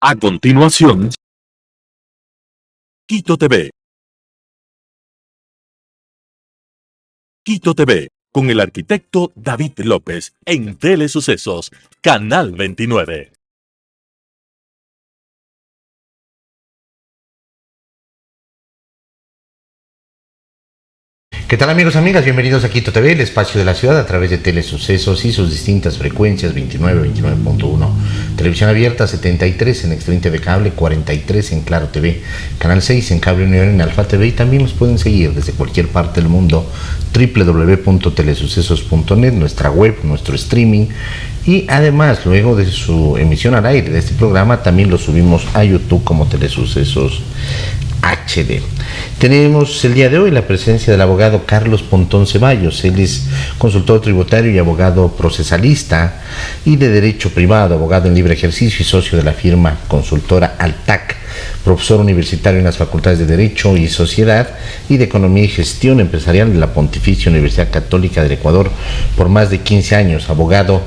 A continuación, Quito TV. Quito TV, con el arquitecto David López, en Telesucesos, Canal 29. ¿Qué tal, amigos, amigas? Bienvenidos a Quito TV, el espacio de la ciudad a través de Telesucesos y sus distintas frecuencias: 29, 29.1, televisión abierta, 73 en Extreme TV Cable, 43 en Claro TV, Canal 6 en Cable Unión, en Alfa TV, y también nos pueden seguir desde cualquier parte del mundo, www.telesucesos.net, nuestra web, nuestro streaming, y además, luego de su emisión al aire de este programa, también lo subimos a YouTube como Telesucesos HD. Tenemos el día de hoy la presencia del abogado Carlos Pontón Ceballos. Él es consultor tributario y abogado procesalista y de derecho privado, abogado en libre ejercicio y socio de la firma consultora Altac, profesor universitario en las facultades de Derecho y Sociedad y de Economía y Gestión Empresarial de la Pontificia Universidad Católica del Ecuador por más de 15 años, abogado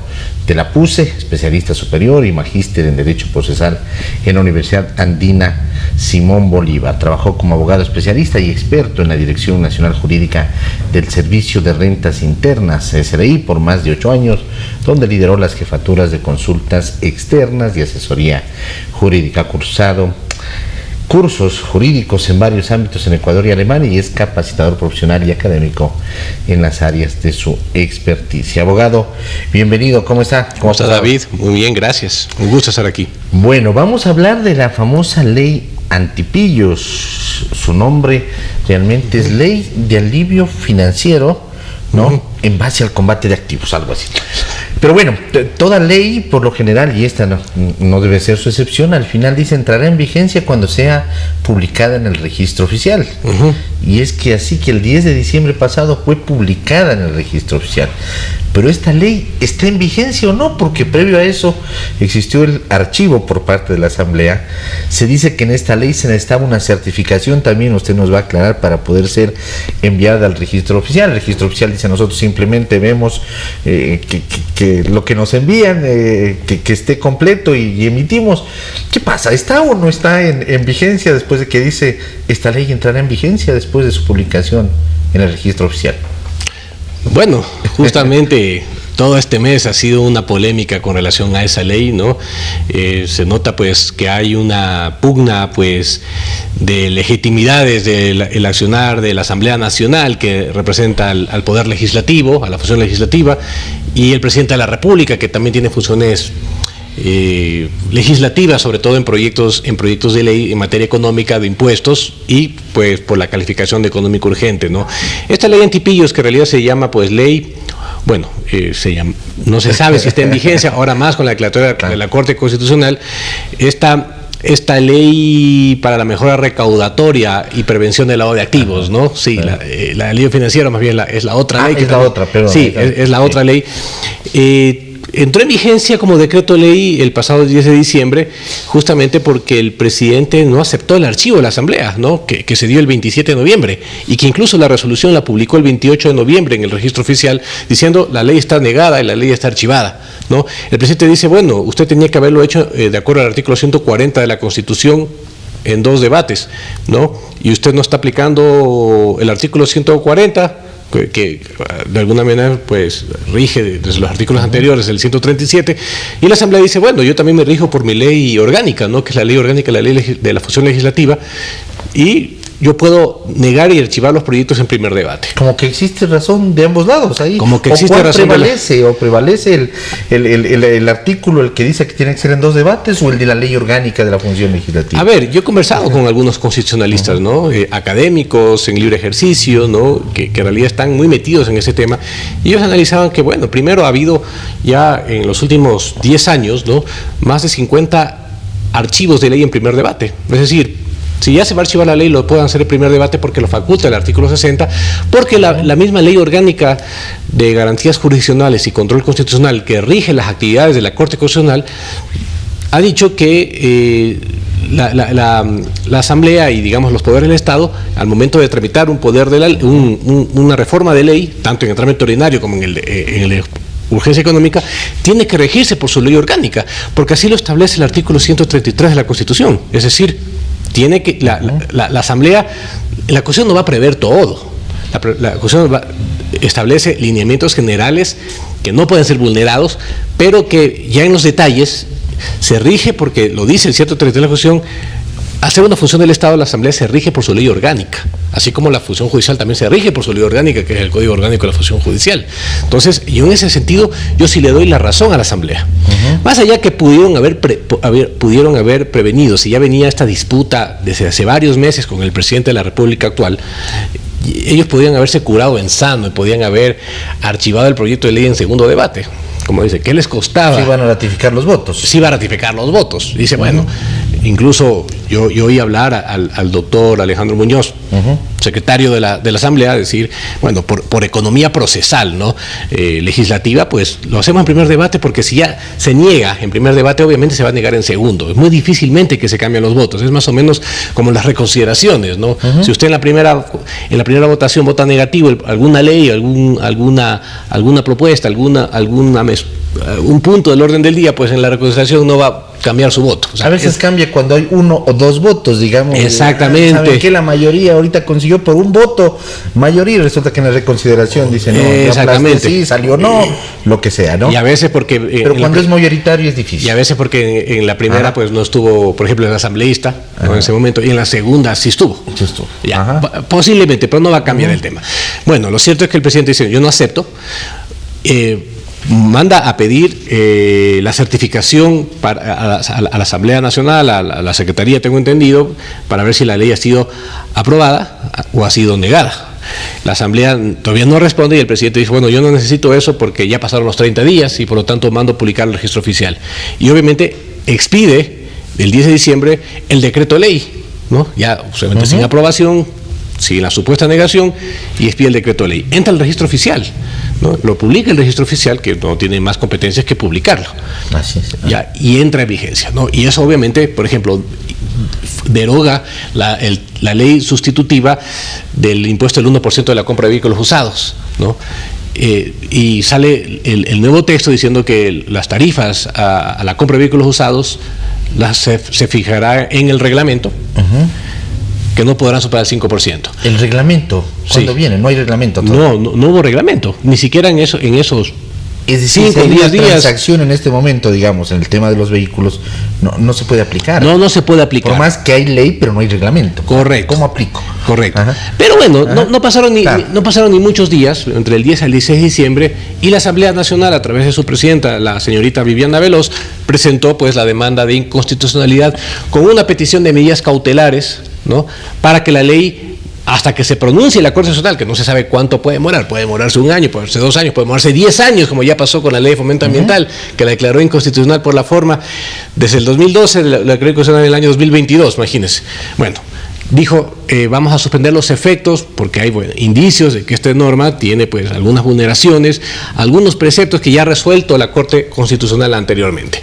de la PUCE, especialista superior y magíster en Derecho Procesal en la Universidad Andina Simón Bolívar. Trabajó como abogado especialista y experto en la Dirección Nacional Jurídica del Servicio de Rentas Internas, SRI, por más de 8 años, donde lideró las jefaturas de consultas externas y asesoría jurídica. Ha cursado cursos jurídicos en varios ámbitos en Ecuador y Alemania y es capacitador profesional y académico en las áreas de su experticia. Abogado, bienvenido, ¿cómo está? ¿Cómo está, David? Muy bien, gracias. Un gusto estar aquí. Bueno, vamos a hablar de la famosa ley antipillos. Su nombre realmente es Ley de Alivio Financiero, ¿no? En base al combate de activos, algo así. Pero bueno, toda ley, por lo general, y esta no debe ser su excepción, al final dice entrará en vigencia cuando sea publicada en el registro oficial. Y es que así que el 10 de diciembre pasado fue publicada en el registro oficial. Pero esta ley está en vigencia o no, porque previo a eso existió el archivo por parte de la Asamblea. Se dice que en esta ley se necesitaba una certificación, también usted nos va a aclarar, para poder ser enviada al registro oficial. El registro oficial dice: nosotros simplemente vemos que lo que nos envían, que esté completo y emitimos. ¿Qué pasa? ¿Está o no está en vigencia después de que dice esta ley entrará en vigencia después de su publicación en el registro oficial? Bueno, justamente todo este mes ha sido una polémica con relación a esa ley, ¿no? Se nota pues que hay una pugna pues de legitimidades del accionar de la Asamblea Nacional, que representa al Poder Legislativo, a la función legislativa, y el Presidente de la República, que también tiene funciones legislativas, sobre todo en proyectos de ley en materia económica, de impuestos, y pues por la calificación de económico urgente, ¿no? Esta ley antipillos, que en realidad se llama pues ley, bueno, no se sabe si está en vigencia, ahora más con la declaratoria de la Corte Constitucional, esta ley para la mejora recaudatoria y prevención del lavado de activos, ¿no? Sí, la ley financiera más bien es la otra ley. Es la otra ley. Entró en vigencia como decreto ley el pasado 10 de diciembre, justamente porque el presidente no aceptó el archivo de la Asamblea, ¿no? que se dio el 27 de noviembre, y que incluso la resolución la publicó el 28 de noviembre en el registro oficial, diciendo la ley está negada y la ley está archivada, ¿no? El presidente dice: bueno, usted tenía que haberlo hecho de acuerdo al artículo 140 de la Constitución en 2 debates, ¿no? Y usted no está aplicando el artículo 140, que de alguna manera pues rige desde los artículos anteriores, el 137, y la Asamblea dice: bueno, yo también me rijo por mi ley orgánica, ¿no? Que es la ley orgánica, la ley de la función legislativa, y yo puedo negar y archivar los proyectos en primer debate. Como que existe razón de ambos lados ahí. Como que existe razón. ¿Prevalece el artículo, el que dice que tiene que ser en 2 debates, o el de la ley orgánica de la función legislativa? A ver, yo he conversado con algunos constitucionalistas, ¿no? Académicos en libre ejercicio, ¿no? Que en realidad están muy metidos en ese tema, y ellos analizaban que, bueno, primero ha habido ya en los últimos 10 años, ¿no?, más de 50 archivos de ley en primer debate. Es decir, si ya se va a archivar la ley, lo pueden hacer en primer debate porque lo faculta el artículo 60, porque la misma ley orgánica de garantías jurisdiccionales y control constitucional, que rige las actividades de la Corte Constitucional, ha dicho que la Asamblea y, digamos, los poderes del Estado, al momento de tramitar una reforma de ley, tanto en el trámite ordinario como en el urgencia económica, tiene que regirse por su ley orgánica, porque así lo establece el artículo 133 de la Constitución. Es decir, tiene que la Asamblea, la Constitución no va a prever todo. La Constitución establece lineamientos generales que no pueden ser vulnerados, pero que ya en los detalles se rige, porque lo dice el 133 de la Constitución, hacer una función del Estado, la Asamblea se rige por su ley orgánica, así como la función judicial también se rige por su ley orgánica, que es el Código Orgánico de la Función Judicial. Entonces, yo en ese sentido, yo sí le doy la razón a la Asamblea. Más allá que pudieron haber prevenido, si ya venía esta disputa desde hace varios meses con el presidente de la República actual, ellos podían haberse curado en sano y podían haber archivado el proyecto de ley en segundo debate. Como dice, ¿qué les costaba? Sí van a ratificar los votos. Sí va a ratificar los votos. Dice, bueno, incluso yo oí hablar al doctor Alejandro Muñoz, secretario de la Asamblea, decir, bueno, por economía procesal, ¿no? Legislativa, pues lo hacemos en primer debate, porque si ya se niega en primer debate, obviamente se va a negar en segundo. Es muy difícilmente que se cambien los votos. Es más o menos como las reconsideraciones, ¿no? Si usted en la primera votación vota negativo alguna ley, alguna propuesta, un punto del orden del día, pues en la reconsideración no va a cambiar su voto. O sea, a veces cambia cuando hay 1 o 2 votos, digamos. Exactamente. ¿Saben que la mayoría ahorita consiguió por un voto mayoría, y resulta que en la reconsideración dice no, exactamente, sí, salió no, lo que sea, ¿no? Y a veces porque pero cuando es mayoritario es difícil. Y a veces porque en la primera pues no estuvo, por ejemplo, el asambleísta, ¿no? En ese momento, y en la segunda sí estuvo. Sí estuvo. Ya, posiblemente, pero no va a cambiar el tema. Bueno, lo cierto es que el presidente dice, yo no acepto. Manda a pedir la certificación a la Asamblea Nacional, a la Secretaría, tengo entendido, para ver si la ley ha sido aprobada o ha sido negada. La Asamblea todavía no responde y el presidente dice, bueno, yo no necesito eso porque ya pasaron los 30 días y por lo tanto mando a publicar el registro oficial. Y obviamente expide el 10 de diciembre el decreto ley, ¿no? Ya obviamente sin aprobación, sin la supuesta negación, y expide el decreto de ley. Entra al registro oficial, ¿no? Lo publica el registro oficial, que no tiene más competencias que publicarlo. Así es. Ya, y entra en vigencia, ¿no? Y eso obviamente, por ejemplo, deroga la ley sustitutiva del impuesto del 1% de la compra de vehículos usados, ¿no? Y sale el nuevo texto diciendo que las tarifas a la compra de vehículos usados se fijará en el reglamento, que no podrán superar el 5%. ¿El reglamento? ¿Cuándo viene? No hay reglamento todavía. No hubo reglamento, ni siquiera en esos es decir, 5 si hay una días. transacción en este momento, digamos, en el tema de los vehículos, no se puede aplicar. No se puede aplicar. Por más que hay ley, pero no hay reglamento. Correcto. ¿Cómo aplico? Correcto. Pero bueno, no pasaron ni muchos días, entre el 10 al 16 de diciembre, y la Asamblea Nacional, a través de su presidenta, la señorita Viviana Veloz, presentó pues la demanda de inconstitucionalidad con una petición de medidas cautelares, ¿no? Para que la ley, hasta que se pronuncie la Corte Constitucional, que no se sabe cuánto puede demorarse 1 año, puede demorarse 2 años, puede demorarse 10 años, como ya pasó con la Ley de Fomento Ambiental, que la declaró inconstitucional por la forma desde el 2012, la declaró inconstitucional en el año 2022, imagínense. Bueno, dijo, vamos a suspender los efectos porque hay indicios de que esta norma tiene pues algunas vulneraciones, algunos preceptos que ya ha resuelto la Corte Constitucional anteriormente,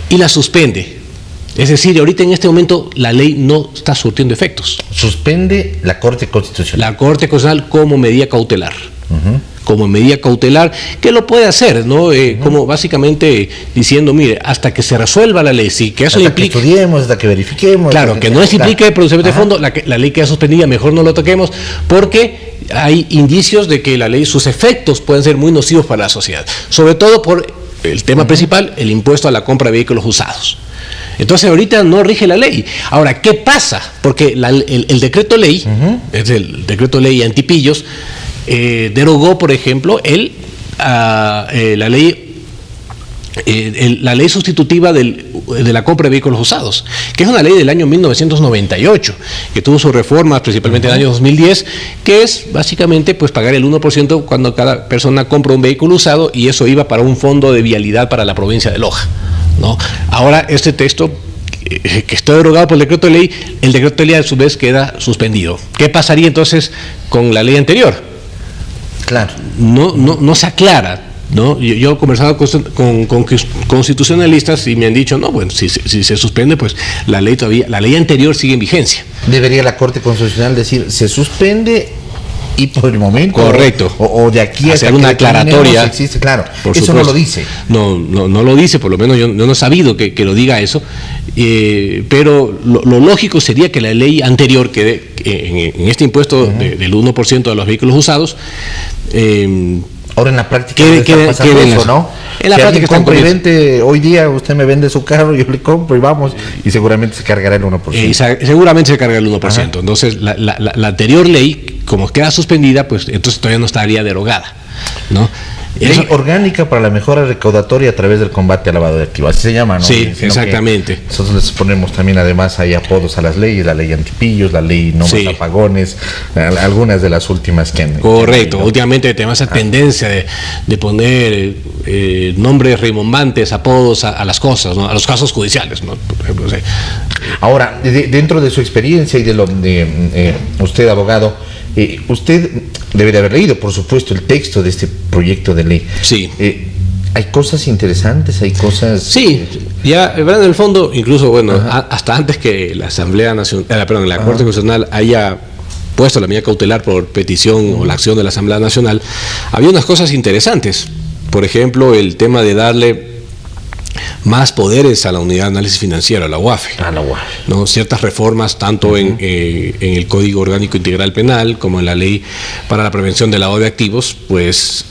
y la suspende. Es decir, ahorita en este momento la ley no está surtiendo efectos. Suspende la Corte Constitucional. La Corte Constitucional como medida cautelar. Como medida cautelar, que lo puede hacer, ¿no? Como básicamente diciendo, mire, hasta que se resuelva la ley, sí, que eso hasta implica. Que estudiemos, hasta que verifiquemos. Claro, que no es implique pronunciamiento de fondo, la ley queda suspendida, mejor no lo toquemos, porque hay indicios de que la ley, sus efectos pueden ser muy nocivos para la sociedad. Sobre todo por el tema principal, el impuesto a la compra de vehículos usados. Entonces ahorita no rige la ley. Ahora, ¿qué pasa? Porque el decreto ley, es el decreto ley antipillos, derogó, por ejemplo, la ley sustitutiva de la compra de vehículos usados, que es una ley del año 1998, que tuvo sus reformas principalmente en el año 2010, que es básicamente pues pagar el 1% cuando cada persona compra un vehículo usado, y eso iba para un fondo de vialidad para la provincia de Loja, ¿no? Ahora este texto que está derogado por el decreto de ley, el decreto de ley a su vez queda suspendido. ¿Qué pasaría entonces con la ley anterior? Claro. No se aclara, ¿no? Yo he conversado con constitucionalistas y me han dicho, no, bueno, si se suspende, pues la ley anterior sigue en vigencia. Debería la Corte Constitucional decir, se suspende y por el momento, correcto, o de aquí a hacer una aclaratoria, existe, claro, eso supuesto. no lo dice. No lo dice, por lo menos yo no he sabido que lo diga eso, pero lo lógico sería que la ley anterior, que en este impuesto del 1% de los vehículos usados, ahora en la práctica quede eso, ¿no? En la si práctica compra y vende, hoy día usted me vende su carro, yo le compro y vamos, y seguramente se cargará el 1%. Seguramente se carga el 1%. Ajá. Entonces, la anterior ley, como queda suspendida, pues entonces todavía no estaría derogada, ¿no? Ley orgánica para la mejora recaudatoria a través del combate al lavado de activos, así se llama, ¿no? Sí, Sino exactamente. Nosotros les ponemos también, además, hay apodos a las leyes, la ley antipillos, la ley no más apagones, algunas de las últimas que han... Correcto, últimamente tenemos esa tendencia de poner nombres rimbombantes, apodos a las cosas, ¿no? A los casos judiciales, ¿no? Por ejemplo, Ahora, dentro de su experiencia y de lo de usted, abogado, usted debe de haber leído, por supuesto, el texto de este proyecto de ley. Sí. Hay cosas interesantes, hay cosas... Sí, ya, en el fondo, incluso, bueno, hasta antes que la Asamblea Nacional, la Corte Constitucional haya puesto la medida cautelar por petición o la acción de la Asamblea Nacional, había unas cosas interesantes. Por ejemplo, el tema de darle más poderes a la Unidad de Análisis Financiero, a la UAFE. A la UAFE. ¿No? Ciertas reformas, tanto en el Código Orgánico Integral Penal como en la Ley para la Prevención del Lavado de Activos, pues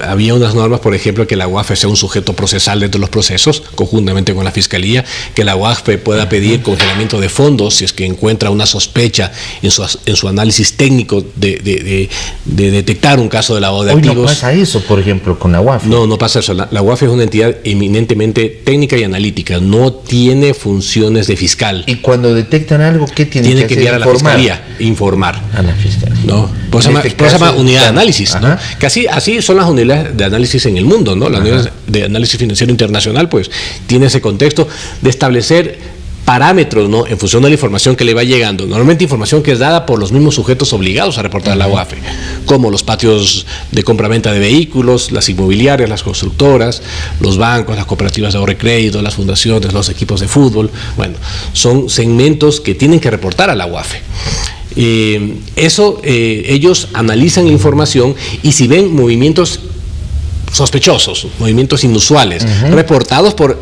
había unas normas, por ejemplo, que la UAFE sea un sujeto procesal dentro de los procesos, conjuntamente con la Fiscalía, que la UAFE pueda pedir congelamiento de fondos si es que encuentra una sospecha en su análisis técnico de detectar un caso de lavado de activos. Hoy no pasa eso, por ejemplo, con la UAFE. No pasa eso. La UAFE es una entidad eminentemente técnica y analítica, no tiene funciones de fiscal. Y cuando detectan algo, ¿qué tiene que hacer? Enviar a la Fiscalía, informar. A la Fiscalía. ¿No? Pues se llama unidad de análisis, ¿no? Que así son las unidades de análisis en el mundo, ¿no? La unidad de análisis financiero internacional, pues, tiene ese contexto de establecer parámetros, ¿no? En función de la información que le va llegando. Normalmente información que es dada por los mismos sujetos obligados a reportar a la UAFE, como los patios de compraventa de vehículos, las inmobiliarias, las constructoras, los bancos, las cooperativas de ahorro y crédito, las fundaciones, los equipos de fútbol. Bueno, son segmentos que tienen que reportar a la UAFE. Ellos analizan la información y si ven movimientos sospechosos, movimientos inusuales, reportados por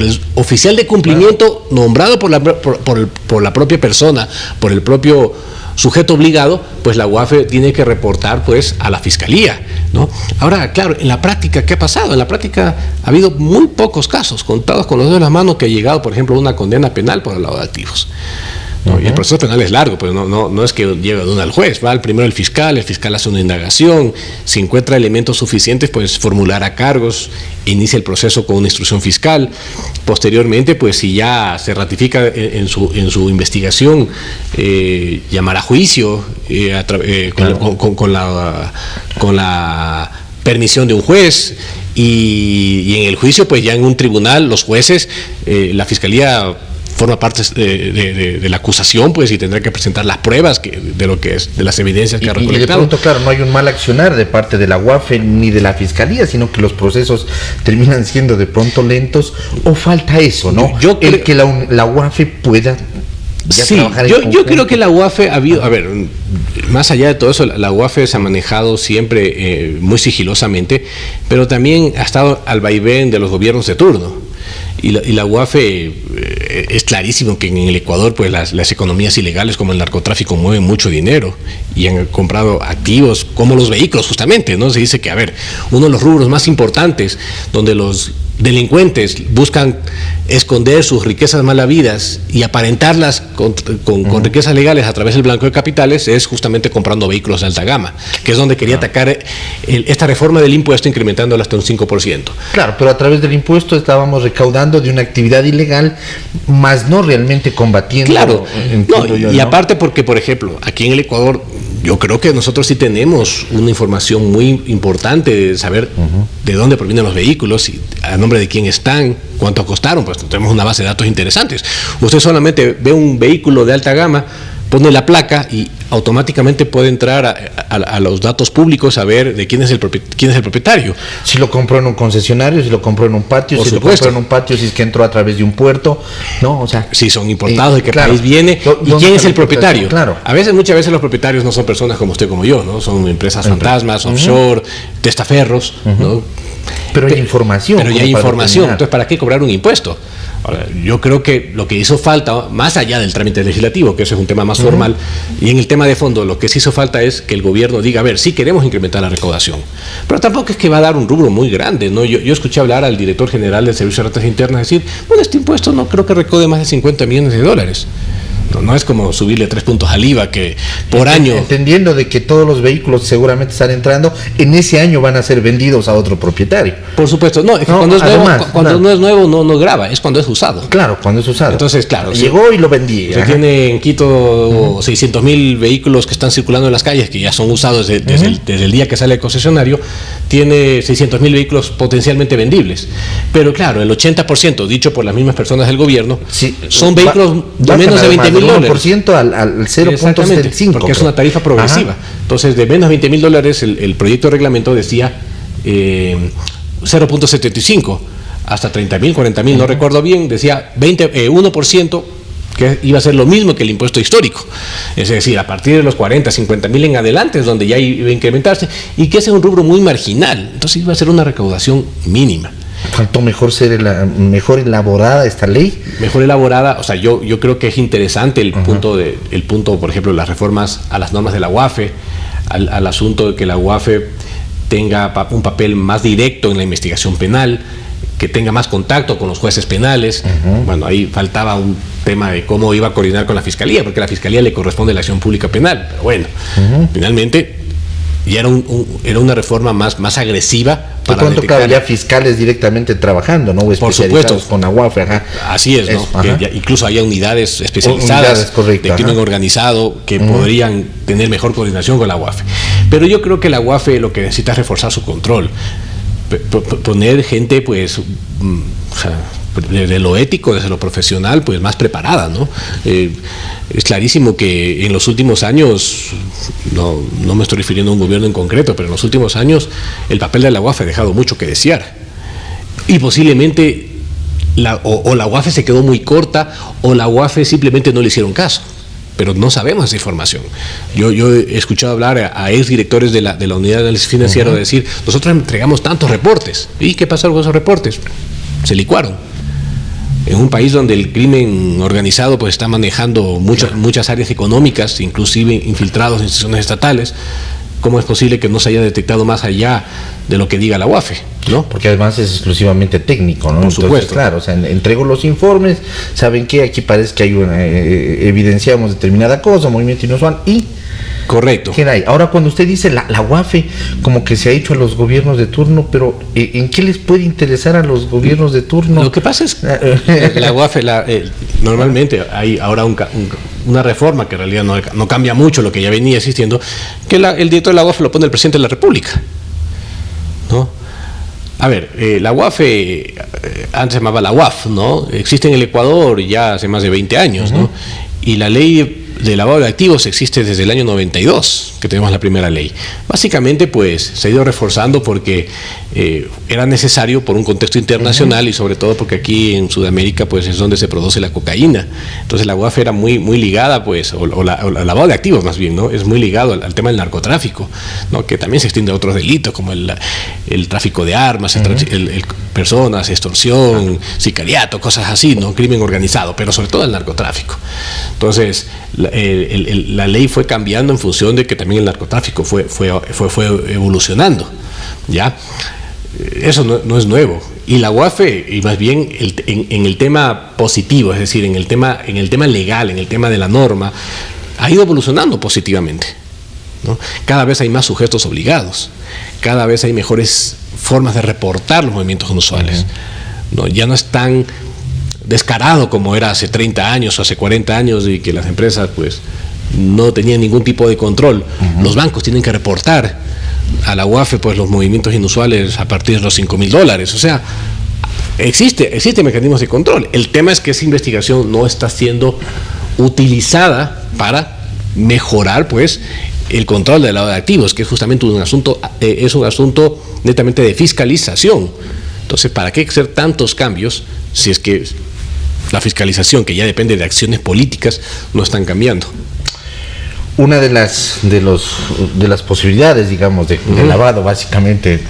el oficial de cumplimiento nombrado por la propia persona, por el propio sujeto obligado, pues la UAFE tiene que reportar pues a la Fiscalía, ¿no? Ahora, claro, en la práctica, ¿qué ha pasado? En la práctica ha habido muy pocos casos, contados con los dedos de las manos, que ha llegado, por ejemplo, una condena penal por el lavado de activos. ¿No? Y el proceso penal es largo, pues no es que llegue de una al juez, va primero el fiscal hace una indagación, si encuentra elementos suficientes, pues formulará cargos, inicia el proceso con una instrucción fiscal, posteriormente, pues si ya se ratifica en su investigación, llamará a juicio con la permisión de un juez, y en el juicio, pues ya en un tribunal, los jueces, la Fiscalía forma parte de la acusación, pues, y tendrá que presentar las pruebas de lo que es, de las evidencias que ha recolectado. Y de pronto, claro, no hay un mal accionar de parte de la UAFE ni de la Fiscalía, sino que los procesos terminan siendo de pronto lentos, o falta eso, ¿no? El que la UAFE pueda ya trabajar en conjunto. Yo creo que la UAFE ha habido, más allá de todo eso, la UAFE se ha manejado siempre muy sigilosamente, pero también ha estado al vaivén de los gobiernos de turno. Y la UAFE es clarísimo que en el Ecuador, pues las economías ilegales como el narcotráfico mueven mucho dinero y han comprado activos como los vehículos, justamente, ¿no? Se dice que, uno de los rubros más importantes donde los delincuentes buscan esconder sus riquezas mal habidas y aparentarlas con riquezas legales a través del blanqueo de capitales es justamente comprando vehículos de alta gama, que es donde quería atacar esta reforma del impuesto, incrementándola hasta un 5%. Claro, pero a través del impuesto estábamos recaudando de una actividad ilegal, más no realmente combatiendo. Claro, aparte porque, por ejemplo, aquí en el Ecuador, yo creo que nosotros sí tenemos una información muy importante de saber de dónde provienen los vehículos, y a nombre de quién están, cuánto costaron, pues tenemos una base de datos interesantes. Usted solamente ve un vehículo de alta gama, pone la placa y automáticamente puede entrar a los datos públicos a ver de quién es el propietario. Si lo compró en un concesionario, si lo compró en un patio, Por si supuesto. lo compró en un patio, si es que entró a través de un puerto, ¿no? O sea, Si son importados, de qué claro. país viene y quién es el propietario. Claro. Muchas veces los propietarios no son personas como usted, como yo, ¿no? Son empresas fantasmas, offshore, testaferros, ¿no? Pero hay información. Pero ya como hay para información, determinar. entonces ¿para qué cobrar un impuesto? Ahora, yo creo que lo que hizo falta, más allá del trámite legislativo, que eso es un tema más formal, y en el tema de fondo, lo que sí hizo falta es que el gobierno diga, a ver, sí queremos incrementar la recaudación, pero tampoco es que va a dar un rubro muy grande, ¿no? Yo escuché hablar al director general del Servicio de Rentas Internas decir, bueno, este impuesto no creo que recaude más de 50 millones de dólares. No es como subirle 3 puntos al IVA que por año... Entendiendo de que todos los vehículos seguramente están entrando, en ese año van a ser vendidos a otro propietario. Por supuesto, no, es que No, cuando es nuevo, además, cuando claro. no es nuevo no grava, es cuando es usado. Claro, cuando es usado. Entonces, claro, llegó y lo vendí. Se ajá. tiene en Quito 600.000 vehículos que están circulando en las calles, que ya son usados desde el día que sale el concesionario, tiene 600.000 vehículos potencialmente vendibles. Pero claro, el 80%, dicho por las mismas personas del gobierno, Sí, son vehículos de bajan menos de además 20.000 del dólares. 1% al 0.75. Porque es una tarifa progresiva. Ajá. Entonces, de menos de 20.000 dólares, el proyecto de reglamento decía 0.75 hasta 30.000, 40.000, no recuerdo bien, decía 1%, que iba a ser lo mismo que el impuesto histórico. Es decir, a partir de los 40, 50.000 en adelante es donde ya iba a incrementarse, y que ese es un rubro muy marginal. Entonces iba a ser una recaudación mínima. Faltó mejor mejor elaborada esta ley. Mejor elaborada, o sea, yo creo que es interesante el punto, por ejemplo, las reformas a las normas de la UAFE, al asunto de que la UAFE tenga un papel más directo en la investigación penal, que tenga más contacto con los jueces penales. Bueno, ahí faltaba un tema de cómo iba a coordinar con la Fiscalía, porque a la Fiscalía le corresponde la acción pública penal. Pero bueno, finalmente ya era una reforma más agresiva. Por pronto, claro, ya fiscales directamente trabajando, ¿no? O Por especializados supuesto. con la UAFE, ajá. Así es, ¿no? Eso, Que ajá. ya incluso haya unidades especializadas Unidades, correcto, de crimen ajá. organizado que podrían tener mejor coordinación con la UAFE. Pero yo creo que la UAFE lo que necesita es reforzar su control, poner gente, pues, o sea, desde lo ético, desde lo profesional, pues más preparada, ¿no? Es clarísimo que en los últimos años, no me estoy refiriendo a un gobierno en concreto, pero en los últimos años el papel de la UAFE ha dejado mucho que desear. Y posiblemente o la UAFE se quedó muy corta, o la UAFE simplemente no le hicieron caso. Pero no sabemos esa información. Yo he escuchado hablar a exdirectores de la Unidad de Análisis Financiero decir, nosotros entregamos tantos reportes. ¿Y qué pasaron con esos reportes? Se licuaron. En un país donde el crimen organizado pues está manejando muchas áreas económicas, inclusive infiltrados en instituciones estatales, ¿cómo es posible que no se haya detectado más allá de lo que diga la UAFE? ¿No? Porque además es exclusivamente técnico, ¿no? Por supuesto. Claro, o sea, entrego los informes, ¿saben qué? Aquí parece que hay evidenciamos determinada cosa, movimiento inusual, y Correcto. ¿qué hay? Ahora, cuando usted dice la UAFE, como que se ha hecho a los gobiernos de turno, pero ¿en qué les puede interesar a los gobiernos de turno? Lo que pasa es que la UAFE, normalmente hay ahora una reforma que en realidad no cambia mucho lo que ya venía existiendo, que el director de la UAFE lo pone el presidente de la República, ¿no? A ver, la UAFE antes se llamaba la UAF, ¿no? Existe en el Ecuador ya hace más de 20 años, ¿no? Y la ley de lavado de activos existe desde el año 92, que tenemos la primera ley. Básicamente, pues, se ha ido reforzando porque era necesario por un contexto internacional y sobre todo porque aquí en Sudamérica, pues, es donde se produce la cocaína. Entonces, la UAF era muy ligada, pues, o el lavado de activos más bien, ¿no? Es muy ligado al tema del narcotráfico, ¿no? Que también se extiende a otros delitos como el tráfico de armas, el personas, extorsión, sicariato, cosas así, ¿no? Crimen organizado, pero sobre todo el narcotráfico. Entonces, la ley fue cambiando en función de que también el narcotráfico fue evolucionando, ¿ya? Eso no es nuevo. Y la UAFE, y más bien en el tema positivo, es decir, en el tema legal, en el tema de la norma, ha ido evolucionando positivamente, ¿no? Cada vez hay más sujetos obligados, cada vez hay mejores formas de reportar los movimientos inusuales, ¿no? Ya no es tan descarado como era hace 30 años o hace 40 años y que las empresas pues no tenían ningún tipo de control. Los bancos tienen que reportar a la UAFE pues los movimientos inusuales a partir de los $5,000. O sea, existe mecanismos de control. El tema es que esa investigación no está siendo utilizada para mejorar pues el control del lado de activos, que es justamente un asunto netamente de fiscalización. Entonces, ¿para qué hacer tantos cambios si es que la fiscalización, que ya depende de acciones políticas, no están cambiando? Una de las posibilidades, digamos, de lavado, básicamente,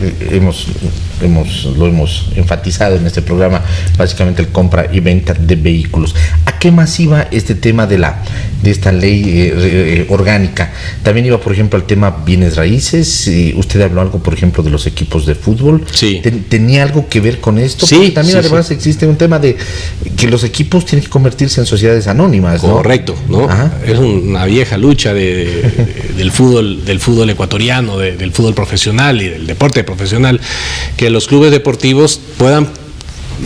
lo hemos enfatizado en este programa, básicamente el compra y venta de vehículos. ¿A qué más iba este tema de esta ley orgánica? También iba, por ejemplo, al tema bienes raíces. Usted habló algo, por ejemplo, de los equipos de fútbol. Sí. ¿Tenía algo que ver con esto? Sí. Porque también además sí. existe un tema de que los equipos tienen que convertirse en sociedades anónimas, ¿no? Correcto, ¿no? Ajá. Es una vieja lucha del fútbol ecuatoriano, del fútbol profesional y del deporte profesional, que los clubes deportivos puedan,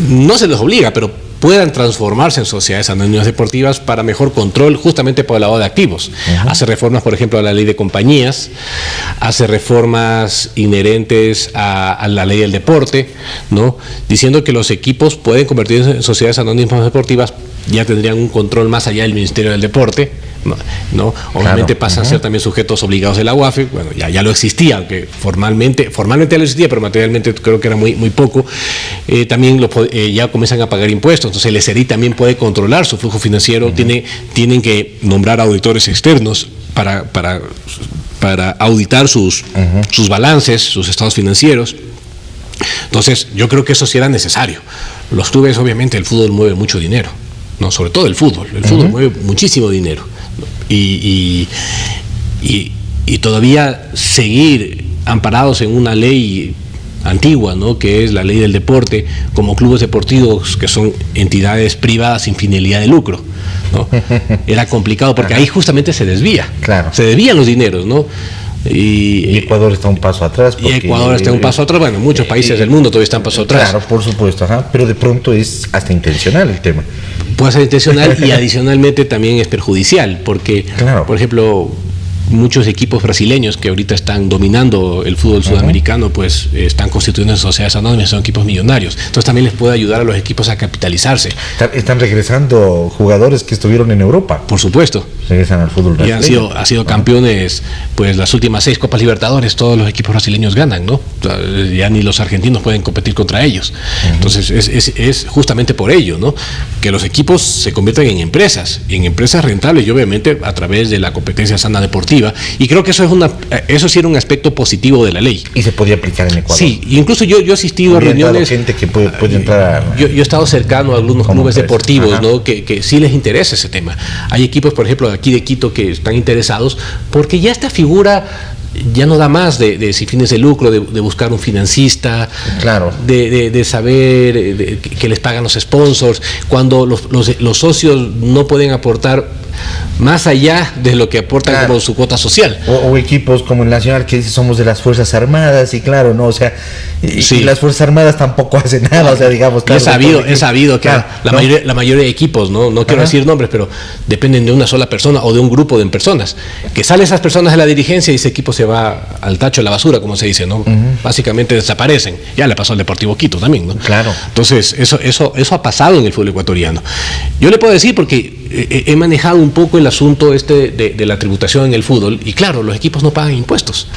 no se les obliga, pero puedan transformarse en sociedades anónimas deportivas para mejor control, justamente por el lavado de activos. Uh-huh. Hace reformas, por ejemplo, a la ley de compañías, hace reformas inherentes a la ley del deporte, ¿no? Diciendo que los equipos pueden convertirse en sociedades anónimas deportivas, ya tendrían un control más allá del Ministerio del Deporte, ¿no? Obviamente, claro, pasan a ser también sujetos obligados de la UAFE. Bueno, ya lo existía, aunque formalmente ya lo existía, pero materialmente creo que era muy poco. También ya comienzan a pagar impuestos, entonces el SERI también puede controlar su flujo financiero. Tienen que nombrar auditores externos para auditar sus balances, sus estados financieros. Entonces yo creo que eso sí era necesario. Los clubes, obviamente, el fútbol mueve mucho dinero, ¿no? Sobre todo el fútbol mueve muchísimo dinero, y todavía seguir amparados en una ley antigua, ¿no? Que es la ley del deporte, como clubes deportivos que son entidades privadas sin finalidad de lucro, ¿no? Era complicado porque ahí justamente se desvían los dineros, ¿no? Y Ecuador está un paso atrás. Y Ecuador está un paso atrás. Bueno, muchos países del mundo todavía están un paso atrás. Claro, por supuesto, pero de pronto es hasta intencional el tema. Puede ser intencional y adicionalmente también es perjudicial, porque, por ejemplo, muchos equipos brasileños que ahorita están dominando el fútbol sudamericano, pues están constituyendo sociedades anónimas, son equipos millonarios. Entonces también les puede ayudar a los equipos a capitalizarse. Están regresando jugadores que estuvieron en Europa. Por supuesto. Regresan al fútbol brasileño. Y han sido campeones, pues las últimas 6 Copas Libertadores, todos los equipos brasileños ganan, ¿no? Ya ni los argentinos pueden competir contra ellos. Entonces es justamente por ello, ¿no? Que los equipos se convierten en empresas rentables, y obviamente a través de la competencia sana deportiva. Y creo que eso sí era un aspecto positivo de la ley. Y se podía aplicar en Ecuador. Sí, incluso yo he asistido a reuniones. Gente que puede entrar. Yo he estado cercano a algunos clubes deportivos, ¿no? Que sí les interesa ese tema. Hay equipos, por ejemplo, aquí de Quito, que están interesados porque ya esta figura ya no da más de sin fines de lucro, de buscar un financista, de saber que les pagan los sponsors, cuando los socios no pueden aportar más allá de lo que aportan como su cuota social. O equipos como el Nacional, que dice somos de las Fuerzas Armadas, y claro, ¿no? O sea, y las Fuerzas Armadas tampoco hacen nada, o sea, digamos. He sabido que la mayoría de equipos, no quiero decir nombres, pero dependen de una sola persona o de un grupo de personas. Que salen esas personas de la dirigencia y ese equipo se va al tacho de la basura, como se dice, ¿no? Básicamente desaparecen. Ya le pasó al Deportivo Quito también, ¿no? Claro. Entonces, eso ha pasado en el fútbol ecuatoriano. Yo le puedo decir, porque he manejado un poco el asunto de la tributación en el fútbol, y claro, los equipos no pagan impuestos.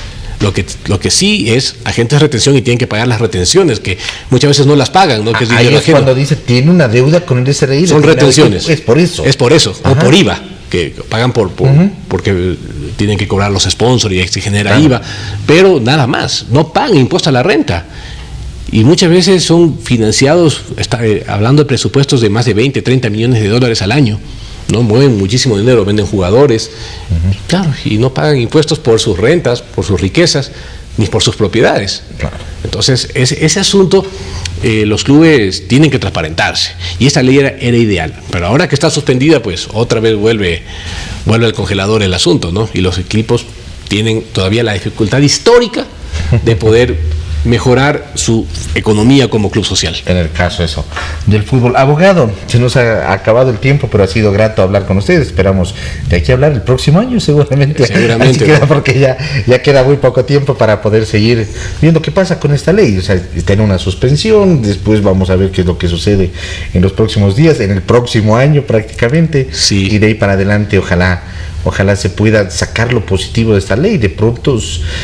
Lo que sí es agentes de retención, y tienen que pagar las retenciones, que muchas veces no las pagan, ¿no? Que es ahí es cuando dice tiene una deuda con el SRI. Son retenciones. Es por eso. O por IVA, que pagan porque tienen que cobrar los sponsors y se genera IVA, pero nada más, no pagan impuesto a la renta. Y muchas veces son financiados, hablando de presupuestos de más de 20, 30 millones de dólares al año, ¿no? Mueven muchísimo dinero, venden jugadores, claro, y no pagan impuestos por sus rentas, por sus riquezas, ni por sus propiedades. Claro. Entonces, ese asunto, los clubes tienen que transparentarse, y esta ley era ideal, pero ahora que está suspendida, pues otra vez vuelve al congelador el asunto, ¿no? Y los equipos tienen todavía la dificultad histórica de poder mejorar su economía como club social. En el caso eso del fútbol. Abogado, se nos ha acabado el tiempo, pero ha sido grato hablar con ustedes. Esperamos de aquí a hablar el próximo año seguramente. Seguramente. Así queda, porque ya queda muy poco tiempo para poder seguir viendo qué pasa con esta ley. O sea, está en una suspensión, después vamos a ver qué es lo que sucede en los próximos días, en el próximo año prácticamente. Sí. Y de ahí para adelante, ojalá se pueda sacar lo positivo de esta ley. De pronto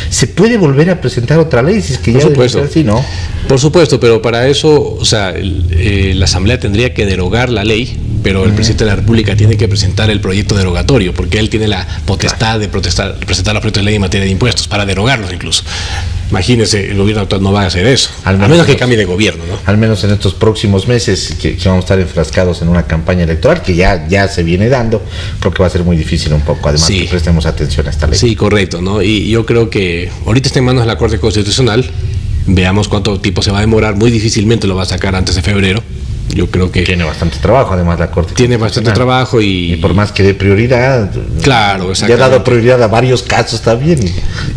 se puede volver a presentar otra ley, si es que Por ya supuesto. debe ser así, ¿no? Por supuesto, pero para eso, o sea, la Asamblea tendría que derogar la ley, pero el presidente de la República tiene que presentar el proyecto derogatorio, porque él tiene la potestad de presentar los proyectos de ley en materia de impuestos, para derogarlos incluso. Imagínense, el gobierno actual no va a hacer eso, a menos que cambie de gobierno, ¿no? Al menos en estos próximos meses que vamos a estar enfrascados en una campaña electoral que ya se viene dando, creo que va a ser muy difícil un poco, además Sí. que prestemos atención a esta ley. Sí, correcto, ¿no? Y yo creo que ahorita está en manos de la Corte Constitucional, veamos cuánto tiempo se va a demorar, muy difícilmente lo va a sacar antes de febrero. Yo creo que Tiene bastante trabajo, además, la Corte tiene bastante Constitucional. trabajo Y por más que dé prioridad, Claro, ya ha exactamente. dado prioridad a varios casos también.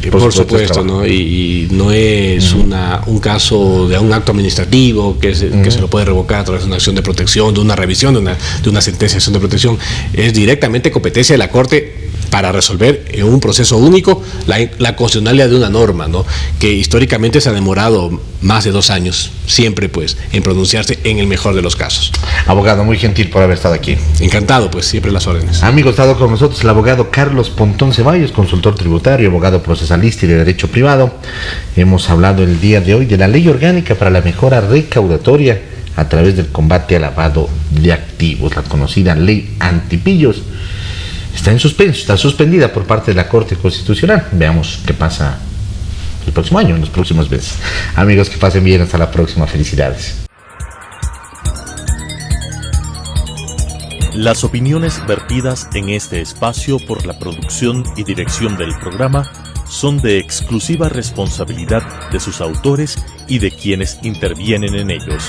Y Por supuesto, es trabajo. ¿no? Y no es un caso de un acto administrativo que se lo puede revocar a través de una acción de protección, de una revisión, de una sentencia de acción de protección. Es directamente competencia de la Corte para resolver en un proceso único la constitucionalidad de una norma, ¿no? Que históricamente se ha demorado más de 2 años, siempre pues, en pronunciarse en el mejor de los casos. Abogado, muy gentil por haber estado aquí. Encantado, pues, siempre las órdenes. Amigos, ha estado con nosotros el abogado Carlos Pontón Ceballos, consultor tributario, abogado procesalista y de derecho privado. Hemos hablado el día de hoy de la ley orgánica para la mejora recaudatoria a través del combate al lavado de activos, la conocida ley antipillos. Está en suspenso, está suspendida por parte de la Corte Constitucional. Veamos qué pasa el próximo año, en los próximos meses. Amigos, que pasen bien, hasta la próxima. Felicidades. Las opiniones vertidas en este espacio por la producción y dirección del programa son de exclusiva responsabilidad de sus autores y de quienes intervienen en ellos.